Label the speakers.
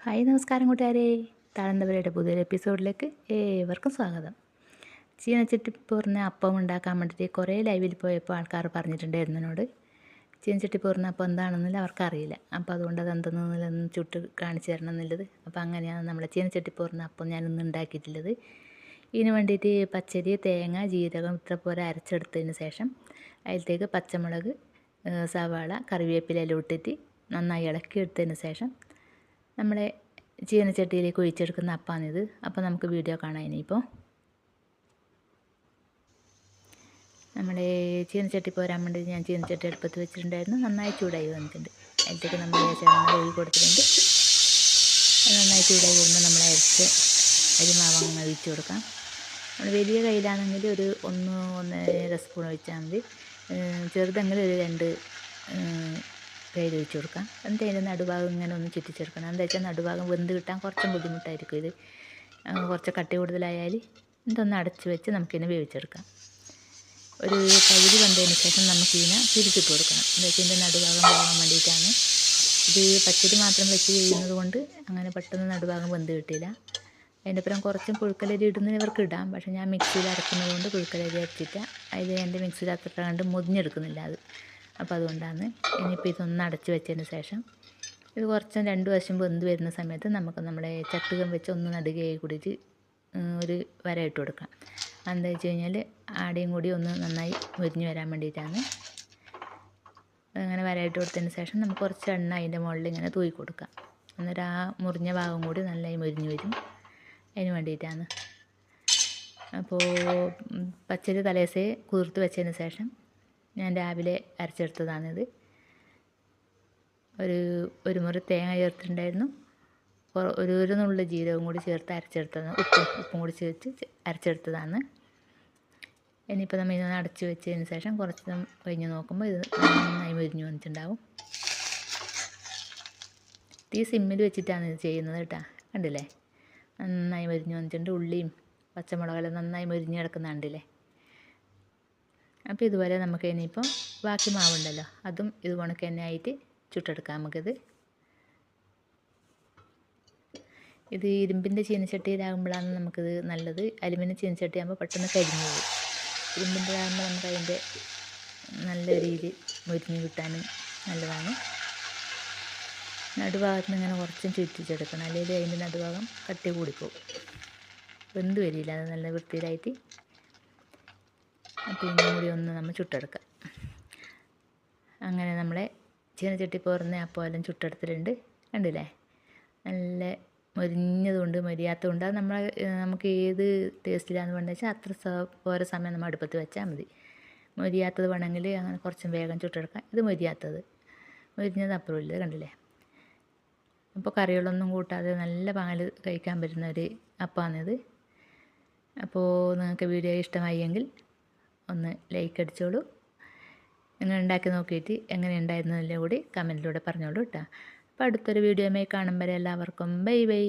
Speaker 1: Hi നമസ്കാരം കൂട്ടുകാരെ, താഴന്തവരയുടെ പുതിയൊരു എപ്പിസോഡിലേക്ക് ഏവർക്കും സ്വാഗതം. ചീനച്ചട്ടിപ്പോറിന് അപ്പം ഉണ്ടാക്കാൻ വേണ്ടിയിട്ട് കുറേ ലൈവിൽ പോയപ്പോൾ ആൾക്കാർ പറഞ്ഞിട്ടുണ്ടായിരുന്നു എന്നോട്. ചീനച്ചട്ടിപ്പോറിന് അപ്പം എന്താണെന്നില്ല അവർക്കറിയില്ല. അപ്പോൾ അതുകൊണ്ട് അതെന്തെന്നൊന്ന് ചുട്ട് കാണിച്ചു തരണം എന്നുള്ളത്. അപ്പോൾ അങ്ങനെയാണ് നമ്മളെ ചീനച്ചട്ടിപ്പോറിന് അപ്പം ഞാനിന്ന് ഉണ്ടാക്കിയിട്ടുള്ളത്. ഇതിന് വേണ്ടിയിട്ട് പച്ചരി, തേങ്ങ, ജീരകം ഇത്ര പോലെ അരച്ചെടുത്തതിന് ശേഷം അതിലത്തേക്ക് പച്ചമുളക്, സവാള, കറിവേപ്പിലെല്ലാം ഇട്ടിട്ട് നന്നായി ഇളക്കി എടുത്തതിന് ശേഷം നമ്മളെ ചീനച്ചട്ടിയിലേക്ക് ഒഴിച്ചെടുക്കുന്ന അപ്പാണിത്. അപ്പോൾ നമുക്ക് വീഡിയോ കാണാം. ഇനിയിപ്പോൾ നമ്മുടെ ചീനച്ചട്ടി പോരാൻ വേണ്ടി ഞാൻ ചീനച്ചട്ടി അടുപ്പത്ത് വെച്ചിട്ടുണ്ടായിരുന്നു. നന്നായി ചൂടായി വന്നിട്ടുണ്ട്. അതിലേക്ക് നമ്മൾ ഒഴിൽ കൊടുത്തിട്ടുണ്ട്. നന്നായി ചൂടായി വരുമ്പോൾ നമ്മൾ അരിമാവ് അങ്ങനെ ഒഴിച്ച് കൊടുക്കാം. നമ്മൾ വലിയ കയ്യിലാണെങ്കിൽ ഒരു 1-1.5 സ്പൂൺ ഒഴിച്ചാൽ മതി. ചെറുതെങ്കിൽ ഒരു 2 കയ്യിൽ ഒഴിച്ച് കൊടുക്കാം. എന്നിട്ട് അതിൻ്റെ നടുഭാഗം ഇങ്ങനെ ഒന്ന് ചുറ്റിച്ചെടുക്കണം. എന്താ വെച്ചാൽ നടുഭാഗം വെന്ത് കിട്ടാൻ കുറച്ചും ബുദ്ധിമുട്ടായിരിക്കും. ഇത് കുറച്ച് കട്ടി കൂടുതലായാൽ ഇതൊന്ന് അടച്ച് വെച്ച് നമുക്കിതിനെ വേവിച്ചെടുക്കാം. ഒരു പകുതി വന്നതിന് ശേഷം നമുക്കിതിനെ തിരിച്ചിട്ട് കൊടുക്കണം. എന്താ വെച്ചാൽ ഇതിൻ്റെ നടുഭാഗം വേകാൻ വേണ്ടിയിട്ടാണ്. ഇത് പച്ചരി മാത്രം വെച്ച് ചെയ്യുന്നത് കൊണ്ട് അങ്ങനെ പെട്ടെന്ന് നടുഭാഗം വെന്ത് കിട്ടില്ല. അതിൻ്റെ അപ്പുറം കുറച്ചും പുഴുക്കലരി ഇടുന്നവർക്ക് ഇടാം. പക്ഷേ ഞാൻ മിക്സിയിൽ അരക്കുന്നത് കൊണ്ട് പുഴുക്കലരി അരച്ചിട്ട് അതിൽ എൻ്റെ മിക്സിയിൽ അത്ര കണ്ട് മുതിഞ്ഞെടുക്കുന്നില്ല അത്. അപ്പോൾ അതുകൊണ്ടാണ്. ഇനിയിപ്പോൾ ഇതൊന്ന് അടച്ച് വെച്ചതിന് ശേഷം ഇത് കുറച്ച് 2 വശം വെന്ത് വരുന്ന സമയത്ത് നമുക്ക് നമ്മുടെ ചട്ടുകം വെച്ച് ഒന്ന് നടുകയായി കൂടിയിട്ട് ഒരു വര ഇട്ട് കൊടുക്കാം. എന്താ വെച്ച് കഴിഞ്ഞാൽ ആടെയും കൂടി ഒന്ന് നന്നായി മുരിഞ്ഞ് വരാൻ വേണ്ടിയിട്ടാണ്. അങ്ങനെ വര ഇട്ട് കൊടുത്തതിന് ശേഷം നമുക്ക് കുറച്ച് എണ്ണ അതിൻ്റെ മുകളിൽ ഇങ്ങനെ തൂക്കി കൊടുക്കാം. അന്നേരം ആ മുറിഞ്ഞ ഭാഗം കൂടി നന്നായി മുരിഞ്ഞ് വരും. അതിന് വേണ്ടിയിട്ടാണ്. അപ്പോൾ പച്ചരി തലേസേ കുതിർത്ത് വെച്ചതിന് ശേഷം ഞാൻ രാവിലെ അരച്ചെടുത്തതാണിത്. ഒരു മുറി തേങ്ങ ചേർത്തിട്ടുണ്ടായിരുന്നു. ഒരു നുള്ളു ജീരകവും കൂടി ചേർത്ത് അരച്ചെടുത്തതാണ്. ഉപ്പും കൂടി ചേർത്ത് അരച്ചെടുത്തതാണ്. ഇനിയിപ്പോൾ നമ്മൾ ഇതൊന്ന് അടച്ച് വെച്ചതിന് ശേഷം കുറച്ച് കഴിഞ്ഞ് നോക്കുമ്പോൾ ഇത് നന്നായി മുരിഞ്ഞ് വന്നിട്ടുണ്ടാവും. തീ സിമ്മിൽ വെച്ചിട്ടാണ് ഇത് ചെയ്യുന്നത് കേട്ടോ. കണ്ടില്ലേ, നന്നായി മുരിഞ്ഞ് വന്നിട്ടുണ്ട്. ഉള്ളിയും പച്ചമുളകെല്ലാം നന്നായി മുരിഞ്ഞ് കിടക്കുന്ന കണ്ടില്ലേ. അപ്പോൾ ഇതുപോലെ നമുക്ക് ഇനിയിപ്പം ബാക്കി മാവുണ്ടല്ലോ അതും ഇത് കണക്ക് തന്നെ ആയിട്ട് ചുട്ടെടുക്കാം നമുക്കിത്. ഇത് ഇരുമ്പിൻ്റെ ചീനച്ചട്ടിയിലാകുമ്പോഴാണ് നമുക്കിത് നല്ലത്. അലുമിനിയം ചീനച്ചട്ടി ആകുമ്പോൾ പെട്ടെന്ന് കരിഞ്ഞു പോകും. ഇരുമ്പിൻ്റെ ആകുമ്പോൾ നമുക്ക് അതിൻ്റെ നല്ല രീതിയിൽ മുരിഞ്ഞ് കിട്ടാനും നല്ലതാണ്. നടുഭാഗത്ത് ഇങ്ങനെ കുറച്ചും ചുറ്റിച്ചെടുക്കണം, അല്ലെങ്കിൽ അതിൻ്റെ നടുഭാഗം കട്ടി കൂടിപ്പോകും, വെന്ത് വരില്ല. അത് നല്ല വൃത്തിയിലായിട്ട് അപ്പോൾ ഇന്നും കൂടി ഒന്ന് നമ്മൾ ചുട്ടെടുക്കാം. അങ്ങനെ നമ്മളെ ചീനച്ചട്ടി പോർന്ന അപ്പോൾ എല്ലാം ചുട്ടെടുത്തിട്ടുണ്ട്. കണ്ടില്ലേ, നല്ല മൊരിഞ്ഞതുകൊണ്ട് മൊരിയാത്തതുകൊണ്ട് അത് നമുക്ക് ഏത് ടേസ്റ്റിലാണെന്ന് വേണ്ടത് വെച്ചാൽ അത്ര ഓരോ സമയം നമ്മൾ അടുപ്പത്ത് വെച്ചാൽ മതി. മൊരിയാത്തത് വേണമെങ്കിൽ അങ്ങനെ കുറച്ചും വേഗം ചുട്ടെടുക്കാം. ഇത് മൊരിഞ്ഞത് അപ്പുറമില്ല. കണ്ടില്ലേ. അപ്പോൾ കറികളൊന്നും കൂട്ടാതെ നല്ല പാല് കഴിക്കാൻ പറ്റുന്ന ഒരു അപ്പമാണിത്. അപ്പോൾ നിങ്ങൾക്ക് വീഡിയോ ഇഷ്ടമായെങ്കിൽ ഒന്ന് ലൈക്ക് അടിച്ചോളൂ. നിങ്ങൾ ഉണ്ടാക്കി നോക്കിയിട്ട് എങ്ങനെ ഉണ്ടായിരുന്നതിലെ കൂടി കമൻറ്റിലൂടെ പറഞ്ഞോളൂ കേട്ടോ. അപ്പോൾ അടുത്തൊരു വീഡിയോയുമായി കാണും വരെ എല്ലാവർക്കും ബൈ ബൈ.